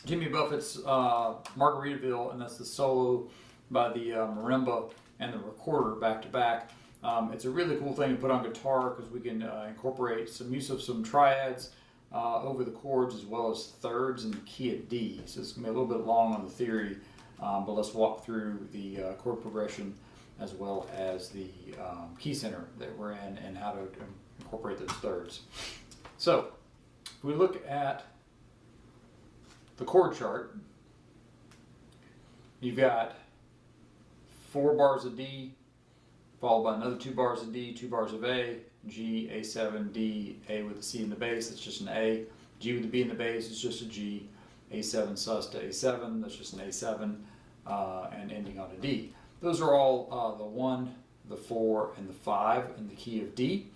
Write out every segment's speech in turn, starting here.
Jimmy Buffett's Margaritaville, and that's the solo by the marimba and the recorder back to back. It's a really cool thing to put on guitar because we can incorporate some use of some triads over the chords as well as thirds in the key of D. So it's going to be a little bit long on the theory, but let's walk through the chord progression as well as the key center that we're in and how to incorporate those thirds. So if we look at the chord chart, you've got 4 bars of D, followed by another 2 bars of D, 2 bars of A, G, A7, D, A with the C in the bass, that's just an A, G with the B in the bass, it's just a G, A7 sus to A7, that's just an A7, and ending on a D. Those are all the 1, the 4, and the 5 in the key of D.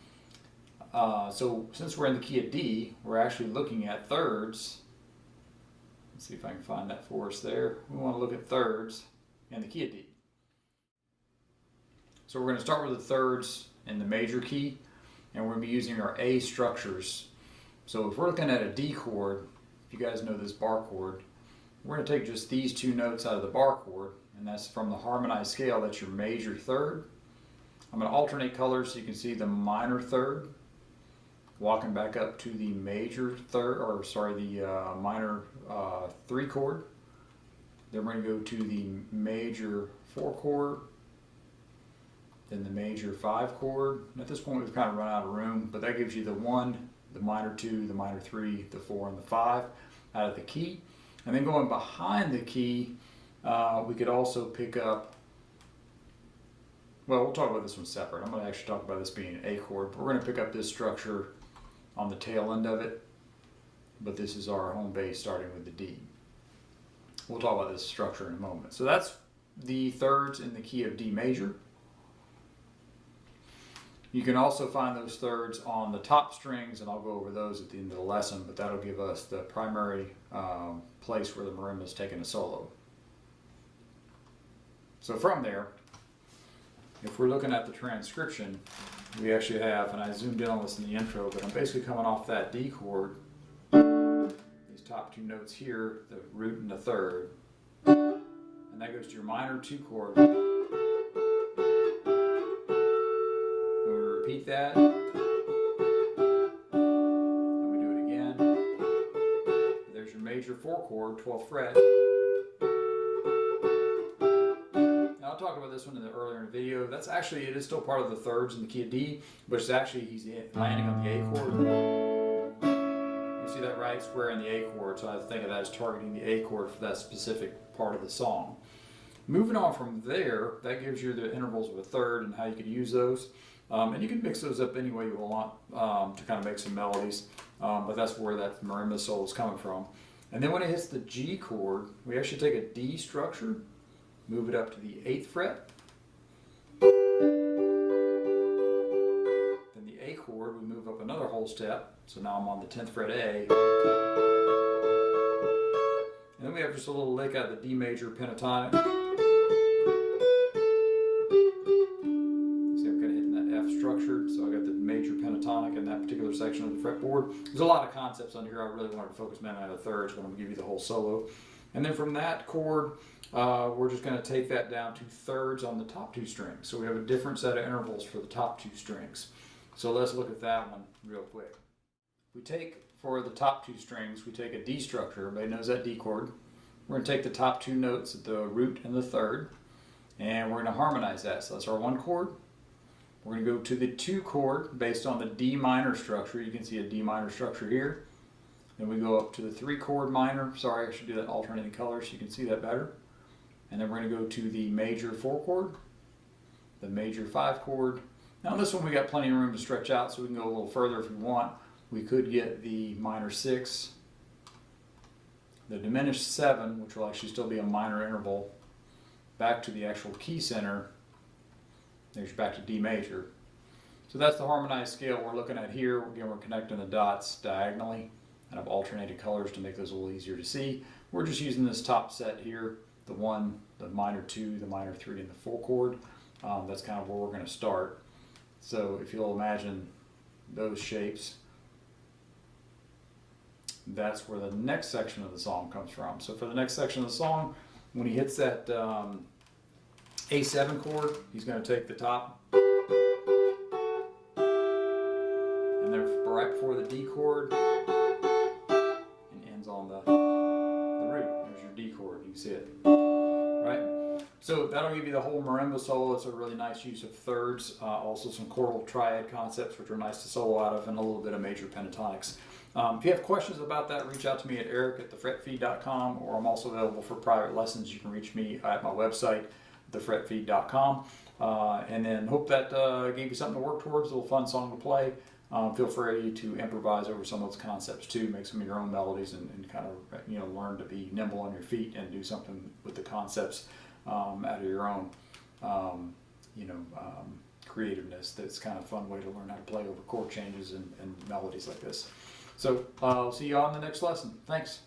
So since we're in the key of D, we're actually looking at thirds. Let's see if I can find that for us there. We want to look at thirds in the key of D. So we're going to start with the thirds in the major key, and we're going to be using our A structures. So if we're looking at a D chord, if you guys know this bar chord, we're going to take just these 2 notes out of the bar chord, and that's from the harmonized scale. That's your major third. I'm going to alternate colors so you can see the minor third, walking back up to the major third, or sorry, the minor 3 chord. Then we're going to go to the major 4 chord, then the major 5 chord. And at this point we've kind of run out of room, but that gives you the 1, the minor 2, the minor 3, the 4, and the 5 out of the key. And then going behind the key, we could also pick up, well, we'll talk about this one separate. I'm going to actually talk about this being an A chord, but we're going to pick up this structure on the tail end of it, but this is our home bass starting with the D. We'll talk about this structure in a moment. So that's the thirds in the key of D major. You can also find those thirds on the top strings, and I'll go over those at the end of the lesson, but that'll give us the primary place where the marimba is taking a solo. So from there, if we're looking at the transcription, we actually have, and I zoomed in on this in the intro, but I'm basically coming off that D chord, these top 2 notes here, the root and the third, and that goes to your minor 2 chord. And we repeat that, and we do it again. There's your major 4 chord, 12th fret. I'll talk about this one earlier in the video. That's actually, it is still part of the thirds in the key of D, but it's actually, he's landing on the A chord. You see that right square in the A chord, so I think of that as targeting the A chord for that specific part of the song. Moving on from there, that gives you the intervals of a third and how you could use those. And you can mix those up any way you want to kind of make some melodies, but that's where that marimba solo is coming from. And then when it hits the G chord, we actually take a D structure, move it up to the 8th fret. Then the A chord, we move up another whole step. So now I'm on the 10th fret A. And then we have just a little lick out of the D major pentatonic. See, I'm kind of hitting that F structured. So I got the major pentatonic in that particular section of the fretboard. There's a lot of concepts under here. I really wanted to focus mainly on the thirds, but I'm going to give you the whole solo. And then from that chord, we're just going to take that down to thirds on the top 2 strings. So we have a different set of intervals for the top 2 strings. So let's look at that one real quick. We take, for the top 2 strings, we take a D structure. Everybody knows that D chord. We're going to take the top 2 notes at the root and the third, and we're going to harmonize that. So that's our 1 chord. We're going to go to the 2 chord based on the D minor structure. You can see a D minor structure here. Then we go up to the 3 chord minor. Sorry, I should do that alternating colors so you can see that better. And then we're going to go to the major 4 chord, the major 5 chord. Now this one we got plenty of room to stretch out, so we can go a little further if we want. We could get the minor 6, the diminished 7, which will actually still be a minor interval, back to the actual key center. There's back to D major. So that's the harmonized scale we're looking at here. Again, we're connecting the dots diagonally, and I've alternated colors to make those a little easier to see. We're just using this top set here, the 1, the minor 2, the minor 3, and the 4 chord. That's kind of where we're going to start. So if you'll imagine those shapes, that's where the next section of the song comes from. So for the next section of the song, when he hits that A7 chord, he's going to take the top, and then right before the D chord, and ends on the root. There's your D chord, you can see it, right? So that'll give you the whole marimba solo. It's a really nice use of thirds, also some chordal triad concepts, which are nice to solo out of, and a little bit of major pentatonics. If you have questions about that, reach out to me at eric@thefretfeed.com, or I'm also available for private lessons. You can reach me at my website, thefretfeed.com. And then hope that gave you something to work towards, a little fun song to play. Feel free to improvise over some of those concepts too, make some of your own melodies, and kind of learn to be nimble on your feet and do something with the concepts out of your own creativeness. That's kind of a fun way to learn how to play over chord changes and melodies like this. So I'll see you on the next lesson. Thanks.